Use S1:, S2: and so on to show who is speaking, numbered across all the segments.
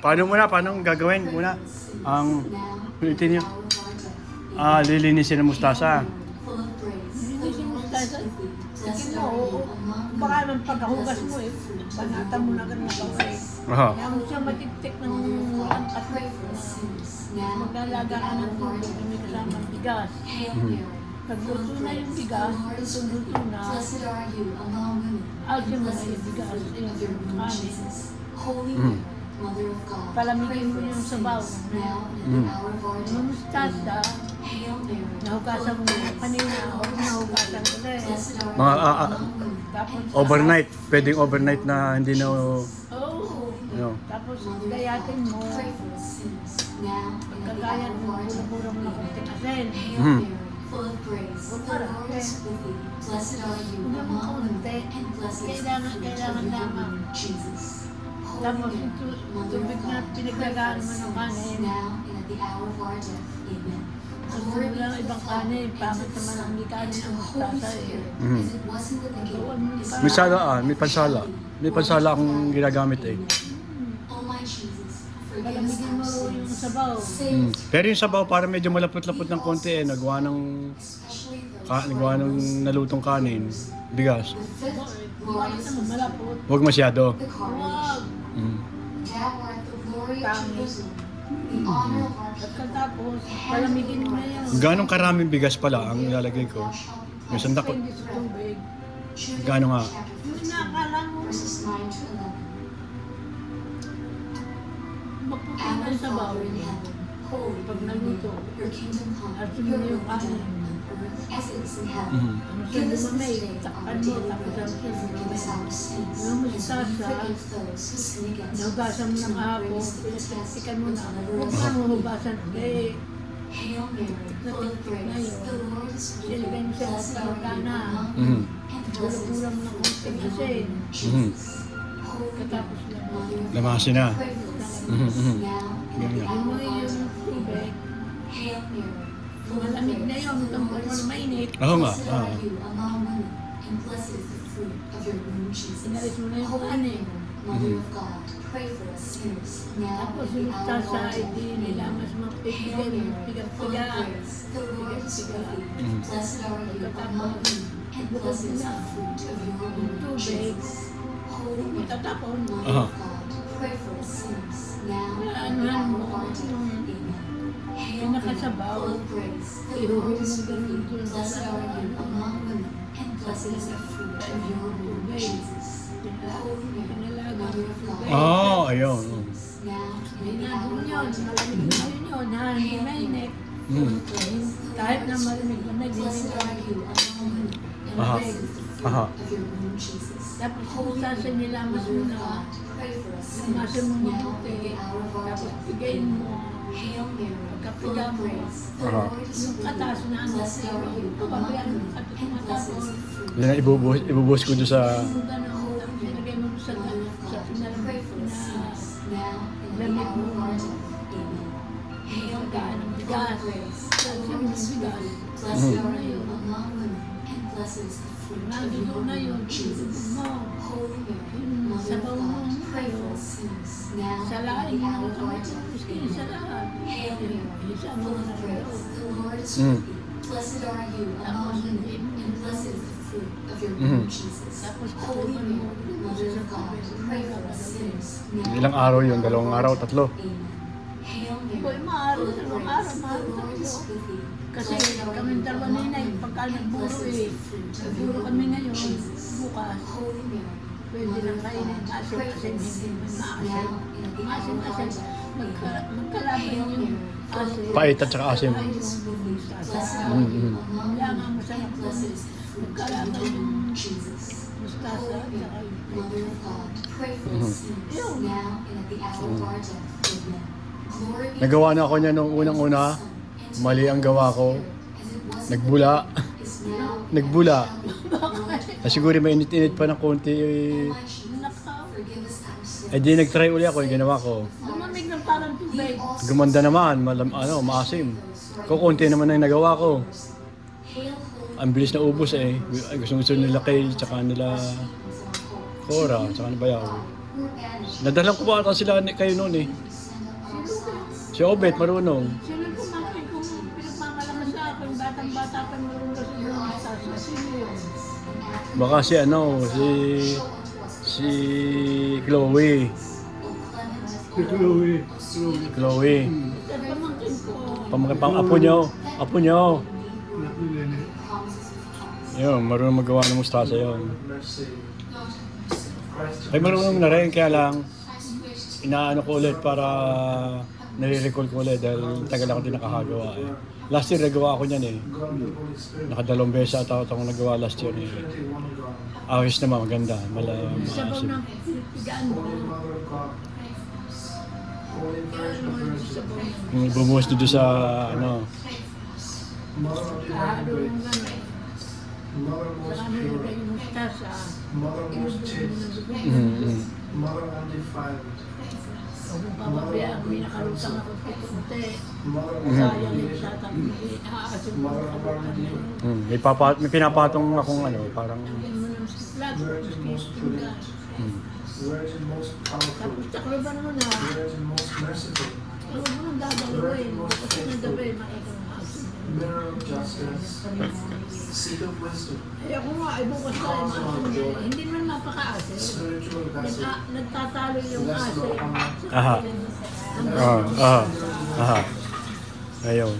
S1: Paano gagawin muna? Ang ulitin nyo. Lilinisin ng mustasa.
S2: Linisin mo sa tayo. Tingin mo, baka naman pagkahugas mo banatan mo na agad na baway. Kaya mo siya matiptik ng walang katway. Maglalaga ka ng tubig, may kasamang bigas. Pagluto na yung bigas, luto na, alsin mo na yung bigas, yung kanin. Palamigin mo yung sabaw. Yung mustasa, nahugasan mo yung kanina, o nahugasan mo na
S1: Mga
S2: Tapos,
S1: overnight. Pwedeng overnight na hindi na...
S2: Oo. Tapos, gayatin mo. Pagkagayat mo, bula-bula mo na konting asin. Huwag mo kaunti. Kailangan lamang. Tapos, tubig na pinaglagaan mo ng kanin. Kasi wala ibang kanin. Pangit naman ang may kanin ang mustasa
S1: May pansala. May pansala akong ginagamit eh.
S2: Palamigin mo yung sabaw.
S1: Pero yung sabaw para medyo malapot-lapot ng konti eh. Nagawa ng nalutong kanin. Bigas.
S2: Bakit naman malapot?
S1: Huwag masyado.
S2: Huwag. Pangit. Pagkatapos, palamigin mo na yun.
S1: Ganong karaming bigas pala ang ilalagay ko? Yung sandako.
S2: Hindi sa tubig.
S1: Gano nga?
S2: Yung nakakala mo, maputi na yung sabaw. Pag naluto, at sumunod yung kanin. Ano siya lumamay, takpan mo, tapos ano siya lumamay. Yung mustasa, nahugasan mo ng hapon, pinagsiksikan mo na. Huwag mo nang hugasan ulit. Napitik na yun. Silagay mo siya sa pagkana. Bula-bula mo ng konting asin. Katapos lang.
S1: Lamasin na.
S2: Lagyan mo yung tubig. Malamig na yun, tampok mo na mainit.
S1: Oo nga.
S2: Sinalis mo na yung kanin. Tapos yung mustasa, hindi nila mas mapipigan, piga-piga. Pagkatapos, bukod na yung tubig, itatapon. Anuhan mo yung nakasabaw, ihuhulog mo ganun doon sa tubig. Pinalaga mo yung tubig.
S1: Ayun.
S2: Hindi na doon yun, malamig na yun, hindi mainit. Kahit na malamig na, hindi
S1: Aha.
S2: Tapos mustasa nilamas mo na, lamasan mo mabuti, tapos pigayin mo. Pagkapiga mo, yung katas na ano, papabayaan mo matapos.
S1: Yan ang ibubuhos ko doon sa...
S2: Yung gano'n, tapos ilagay mo sa pinalamig na lamig mo. Yung pagkaan ng bigas. Sabi ng bigas, sabi na yun. Nandito na yun, tinutubog mo. Yung sabaw mo kayo, salain mo ng kamay mo, miski sa lahat. Isa mo na rin daw. Tapos hindi mo. Tapos takuman mo, sa kapit, may kapatid.
S1: Ilang araw yun? 2 araw, 3?
S2: Boy, maaaraw, 2 araw, maaaraw, 3. Kasi kami dalawa ninay, pagka nagburo nagburo kami ngayon, bukas, pwede lang kainin, asin, hindi man maasin, magkalaban yung asin.
S1: Pait at saka asin.
S2: Kaya yung mustasa. Kaya nga masarap kasi, magkalaban yung mustasa at saka yung yun.
S1: Nagawa na ako niya nung unang-una. Mali ang gawa ko. Nagbula. Siguro may init-init pa ng konti. Di nag-try uli ako yung ginawa ko.
S2: Lumamig ng parang tubig.
S1: Gumanda naman, maasim. Kukunti naman ang nagawa ko. Ang bilis na ubos eh. Gusto nila kay, tsaka nila Cora, tsaka Bayaw. Nadalang ko pa ata sila kayo noon eh. Si Obet, marunong.
S2: Sino yung pumangkin kong pinagmamalaman sa akin? Batang-bata pa marunong kasi ng mustasa. Sino yun?
S1: Baka si ano, si Chloe. Chloe.
S2: At pamangkin ko.
S1: Pang apo nyo. Yun, marunong magawa ng mustasa yun. Ay, marunong na rin, kaya lang, inaano ko ulit para nare-recall ko ulit dahil tagal ako din nakakagawa eh. Last year nagawa ako niyan eh. Nakadalawang beses ata ako nagawa last year eh. Ayos naman, maganda.
S2: Sabaw ng pinipigaan mo.
S1: Bumuhos dito sa ano.
S2: Halo ng gano'n. Sa ano nilagay yung mustasa. Huwag mong pababayaan, may nakalutang ako puti-puti. Sayang yung tatapos. Aasin mo ang kalutang na yun.
S1: May pinapatong akong ano, parang...
S2: Lagyan mo ng siklat, tapos pinggan. Tapos taklo ba naman ha? Huwag mo nang dadalawin. Kasi nang gabi, makita mo asin. Eh ako nga, ay bukas tayo maasin. Hindi man napaka-asin. Nagtatalo yung asin.
S1: Aha. Ayun.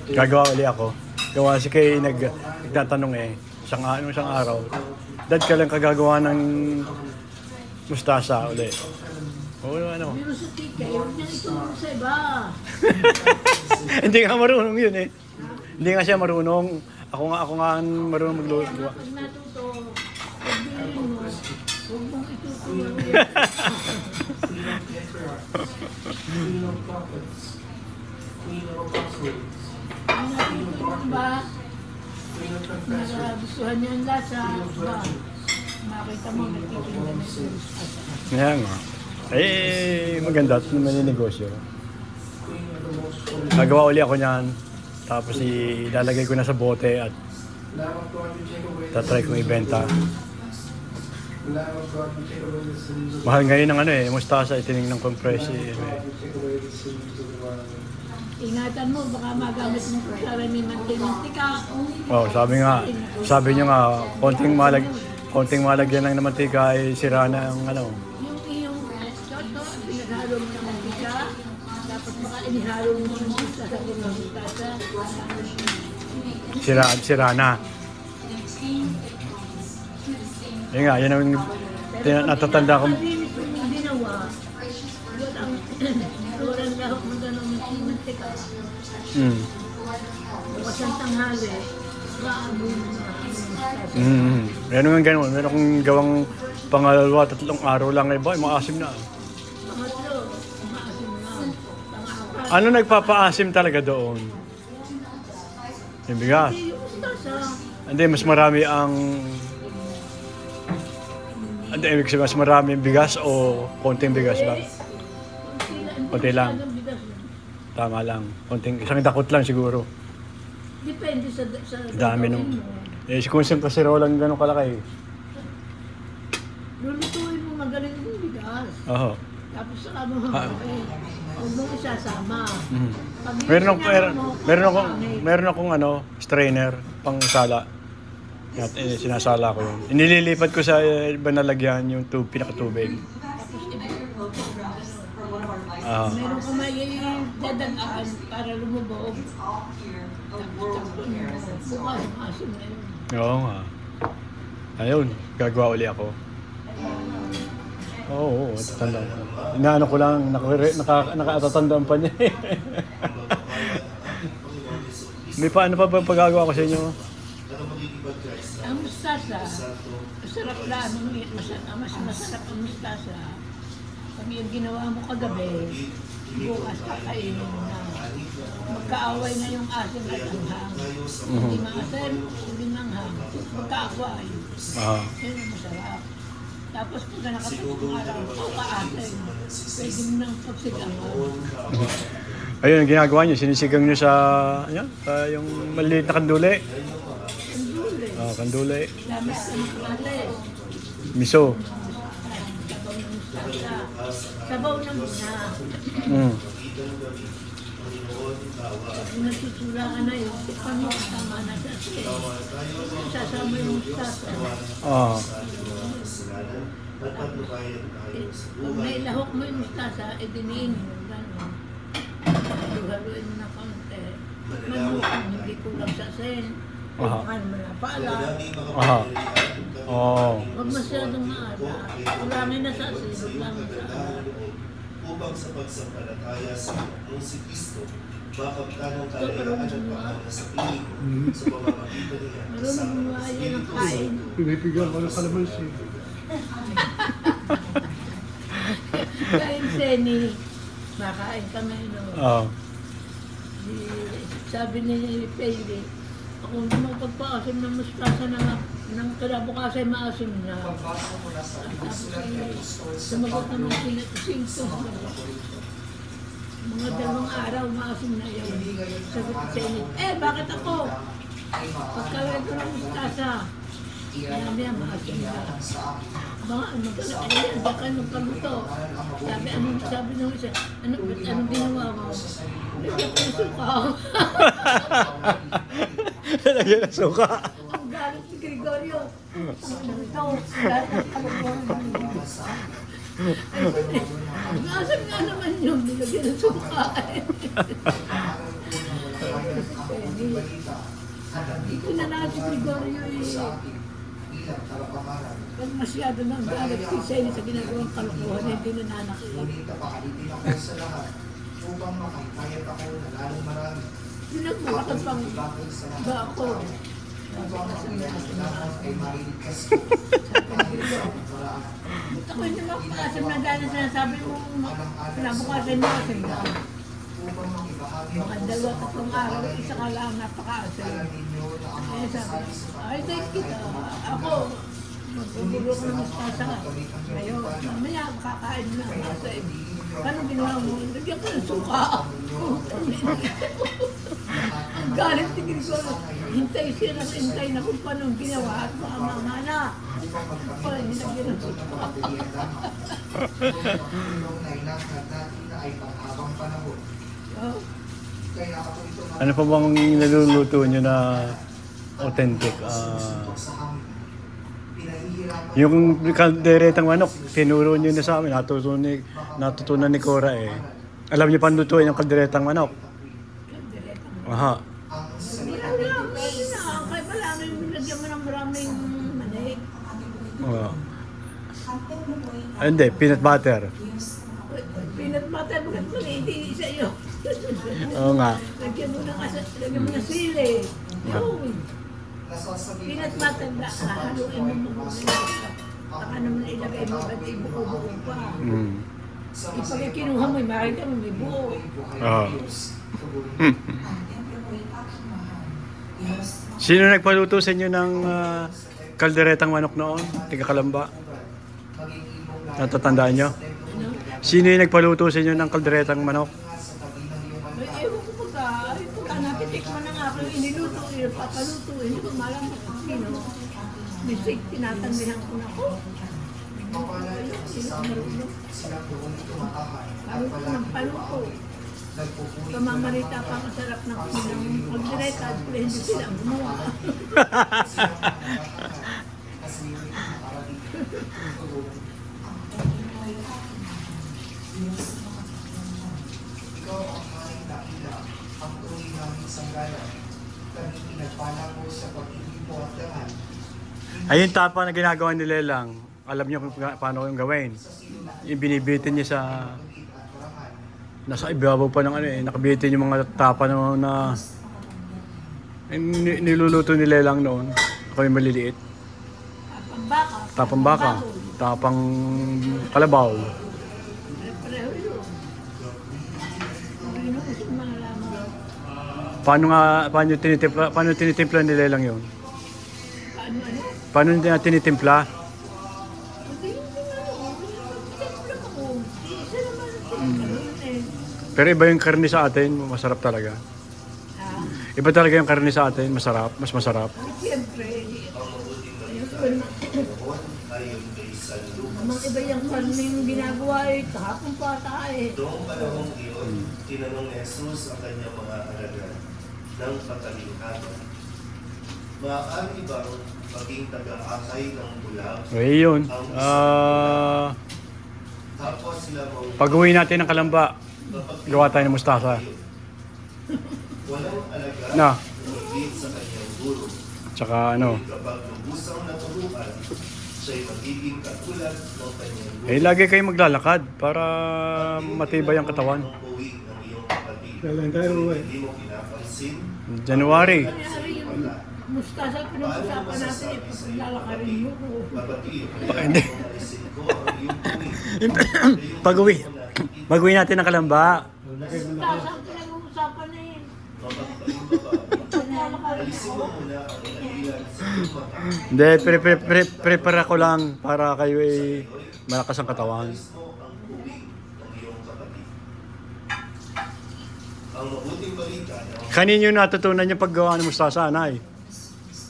S1: Gagawa uli ako. Gawa si Kay nagtatanong eh. Isang araw. Dad ka lang kagagawa ng mustasa uli. Oo, ano.
S2: Pero sa tika, huwag niya itulong sa iba.
S1: Hindi nga marunong yun eh. Hindi nga siya marunong. Ako nga ang marunong magluluto.
S2: Kaya nga, pag natuto, pagbilin mo, huwag mong itutulong yan. Ang natutulong ba? Nagustuhan niya ang lasa ba? Makita mo, nagtitinda na yung lasa.
S1: Kaya nga. Eh, maganda. Ito naman yung negosyo. Nagawa uli ako niyan. Tapos ilalagay ko na sa bote at tatry kong ibenta. Mahal ngayon ng ano eh, mustasa, itinignan kong presyo eh.
S2: Ingatan mo, baka magamit mo sa mantika.
S1: Oh, sabi niyo nga, konting malagyan lang ng mantika ay sira na ang ano.
S2: Yung iyong toto, pinaghalo mo ng mantika, tapos baka inihalo mo ng mantika sa mustasa.
S1: Sira na. Yun nga, yun ang natatanda ko.
S2: Malinis yung ginawa, walang lahok mo gano'ng mantika. Bukas ang tanghali, maabo mo na ang mustasa.
S1: Meron nga ganun. Meron akong gawang pangalawa, 3 araw lang eh. Boy, maasim na.
S2: Pangatlo, maasim na. Pang-apat,
S1: Ano nagpapaasim talaga doon? Yung bigas.
S2: yung mustasa.
S1: Hindi, mas marami ang... Hindi, ibig sabihin, mas marami ang bigas o konting bigas lang? Konti lang. Tama lang. Isang dakot lang siguro.
S2: Depende sa
S1: Dami nung...
S2: gagawin mo.
S1: Eh, kung isang kaserolang gano'ng kalaki.
S2: Lulutuin mo magaling yung bigas.
S1: Oo.
S2: Tapos saka mo hangin. Huwag mong isasama. Pag
S1: Meron akong ano, strainer, pang sala. At sinasala ko yun. Inililipat ko sa ibang lalagyan yung pinakatubig.
S2: Tapos meron ka may dadagaan para lumubog. Tapos bukas maasim na yun.
S1: Oo nga. Ayun, gagawa uli ako. Oo, tatanda ko. Inaano ko lang, nakatatandaan pa niya. May paano pa ba pagagawa ko sa inyo?
S2: Ang mustasa, masarap lang. Mas masarap ang mustasa. Pag yung ginawa mo kagabi, bukas kakainin mo na. Magkaaway na yung asin at anghang. Hindi maasin, hindi manghang. Magkaaway. Yun ang masarap. Tapos pag nakatulong araw, kaasin. Pwede mo nang pagsigawan.
S1: Ayun, ang ginagawa niyo, sinisigang niyo sa, yan, sa yung maliit na kanduli.
S2: Kanduli.
S1: Kanduli.
S2: Gamit ka ng kanduli.
S1: Miso.
S2: Sabaw ng mustasa. mustasa. Sabaw na muna.
S1: Mm.
S2: Pag nasusula ka na yun, tikpan mo tama na sa asin. Sasama yung mustasa.
S1: Ah.
S2: Pag nailahok mo yung mustasa, diniin mo. Gano'n. Haluin mo na kaunti. Tikman mo kung hindi kulang sa asin.
S1: Aha.
S2: Tikman mo na pala.
S1: Aha. Oh.
S2: Huwag masyadong maala. Kulangin na sa asin, kulangin sa alat.
S3: Upang sa pagsampalataya sa Panginoong si Kristo, makaptan ang kalayaan at pamana sa piling sa pamamagitan niya.
S2: Marunong gumawa yan ng kain.
S4: Pinipigan ko ng kalamansi.
S2: Kain Seni. Makain kami, no?
S1: Ah.
S2: Sabi ni Peggy, ako hindi mo pagpaasim ng mustasa ng kinabukasan maasim na. Tapos sumagot naman sinto. Mga 2 araw maasim na yun. Sagot ni Seni, bakit ako? Pagkawin ko ng mustasa. Kaya niya maasim na. Mga ano ka na, ayan, baka nung paluto. Sabi nung isa, anong ginawa mo? Lagyan ko ng suka.
S1: Lagyan ng suka.
S2: Ang galit si Gregorio. Ano ito? Dahil ang kalukuhan ng Nasaan nga naman yun, nilagyan ng suka. Dito na lang si Gregorio pag masyado ng galit si Seni sa ginagawang kalukuhan, hindi na nanakit.
S3: Upang makakayat ako na lalong marami.
S2: Pinagmulakan pang ba ako. Ako hindi makakasam na dahil sinasabi mo pinabukasan mo kasi na. Mga 2-3 araw, isa ka lang napakaasal. Kaya sabi, ay thank kita. Ako, magbubulo ko ng mustasa. Ngayon, mamaya kakain na. Kasi, paano ginawa mo? Lagyan ko ng suka. Ang galit ni Gregorio. Hintay siya na hintay na kung paano ginawa at baka mamana. Pala, nilagyan ng suka. Oh.
S1: Ano pa bang naluluto nyo na authentic? Yung kalderetang manok, tinuro nyo na sa amin, natutunan ni Cora eh. Alam niyo paano lutuin yung kalderetang manok? Aha.
S2: Kaya pala nilagyan mo ng maraming manik.
S1: Hindi, peanut butter.
S2: Peanut butter, bakit mo hindi sa iyo?
S1: Oo nga.
S2: Lagyan mo ng sili. Yun. Peanut butter na, haluin mo muna. Baka naman ilagay mo at ibuo-buo pa. Ipag kinuha mo, makita mo may buo.
S1: Sino nagpaluto sa inyo ng kalderetang manok noon? Tiga Kalamba? Natatandaan nyo?
S2: Ano?
S1: Sino yung nagpaluto sa inyo ng kalderetang manok?
S2: Ewan ko pagka natitikman ng aking iniluto, papaluto, hindi ko malaman kung sino. Bisig, tinatandihan ko na ko. Sino ang marunong? Paluto ng paluto. Pamamarita pa masarap ng pagdireta at hindi sila ang gumawa.
S3: Ikaw ang aming dakila, ang tunay naming sanggalan. Kami pinagpala mo sa pag-ibig mo at dangal.
S1: Ayun tapa na ginagawa ni Lelang. Alam niyo kung paano yung gawin. Yung binibitin niya sa... Nasa ibabaw pa ng ano eh. Nakabitin yung mga tapa na niluluto ni Lelang noon. Ako yung maliliit.
S2: Tapang baka.
S1: Tapang kalabaw.
S2: Pareho yun. Ano gusto mo malaman?
S1: Paano tinitimpla ni Lelang yun?
S2: Paano?
S1: Paano niya tinitimpla?
S2: Hindi yung tinatapla ako. Isa naman ang
S1: Pero iba yung karne sa atin, masarap talaga. Iba talaga yung karne sa atin, masarap, mas masarap.
S2: Siyempre,
S3: ayon kay San
S2: Namang
S3: Lucas.
S2: iba yung farming ginagawa eh. Kahapon pa tayo eh.
S3: Noong panahong iyon, tinanong ni Jesus ang kanyang mga alagad ng patalinghagan. Maaari bang maging taga-akay ng bulag?
S1: Eh yun.
S3: Tapos sila
S1: Pag-uwi natin ng Kalamba, gawa tayo ng mustasa.
S3: Walang alagad
S1: Na.
S3: higit sa kanyang guro.
S1: Tsaka ano.
S3: Kapag lubusang naturuan, siya'y magiging katulad ng kanyang guro.
S1: Eh, lagi kayo maglalakad para matibay ang katawan.
S3: Uwi ng iyong kapatid.
S4: Kailan tayo uwi?
S3: Hindi mo pinapansin.
S1: January.
S2: Nangyari yung mustasa pinag-usapan natin eh. Paglalakarin mo ko.
S3: Kapatid,
S1: Hindi.
S3: alisin ko ang iyong uwi.
S1: Pag-uwi. Pag-uwi natin ng Kalamba.
S2: Mustasa ang pinag-uusapan na yun.
S3: Alisin mo muna ang ilan sa iyong mata.
S1: Hindi, prepare ko lang para kayo ay malakas ang katawan.
S3: Alis mo ang uwi ng iyong kapatid. Ang mabuting balita na
S1: Kanino natutunan yung paggawa ng mustasa, Nay?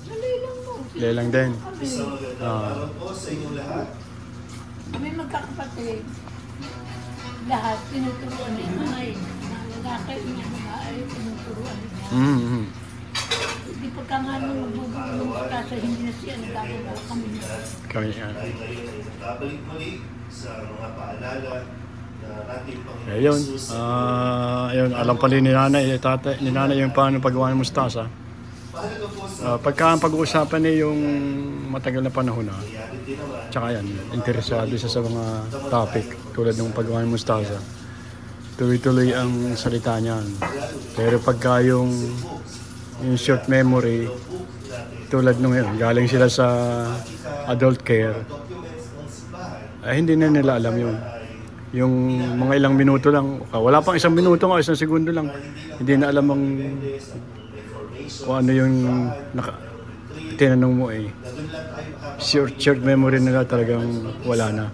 S2: Dali lang mo.
S1: Lelang din.
S2: Kami,
S3: isang magandang araw po sa inyong lahat.
S2: kami magkakapatid. Lahat tinuturuan ni Nanay. Mga lalaki, mga babae, tinuturuan niya.
S1: Mm-hmm.
S2: Hindi pagka nga nung magbubulong ng mustasa, hindi na siya nagkakagawa kami.
S1: Kami yan.
S3: Tayo ngayon ay nagbabalik muli sa mga paalala na ating Panginoon
S1: Ayun.
S3: Jesus.
S1: Ayun, alam pala ni nanay, tatay, ni nanay yung paano paggawa ng mustasa.
S3: Mahalaga po sa
S1: Pagka ang pag-uusapan niya yung matagal na panahon na,
S3: nangyari din naman
S1: tsaka yan, interesado siya sa mga topic tulad ng paggawa ng mustasa. Tuloy-tuloy ang salita niyan. Pero pagka yung short memory, tulad nung yun, galing sila sa adult care,
S3: documents ng simbahan
S1: hindi na nila alam yun. Yung mga ilang minuto lang, wala pang isang minuto nga, isang segundo lang, hindi na alam ang kung ano yung tinanong mo eh. Short memory nila talagang wala na.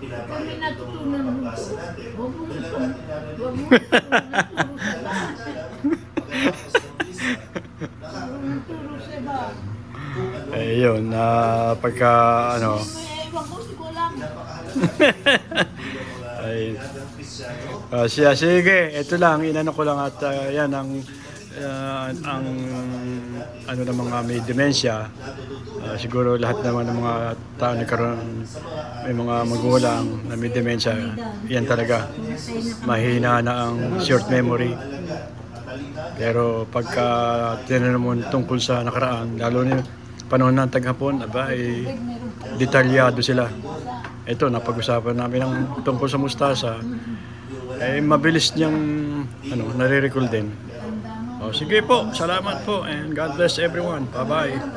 S2: Kami natutunan mo. Huwag mo ituro sa iba.
S1: Eh yun, pagka ano,
S2: May ewan ko, hindi ko alam.
S1: ay, sige, ito lang, inano ko lang at yan ang ano ng mga may demensya. Siguro lahat naman ng mga tao nagkaroon, may mga magulang na may demensya, yan talaga, mahina na ang short memory. Pero pagka tinanong mo tungkol sa nakaraan, lalo na yung panahon ng taghapon, aba, ay detalyado sila. Ito, napag-usapan namin ng tungkol sa mustasa, eh mabilis niyang nare-recall din. Sige po, salamat po, and God bless everyone. Bye-bye.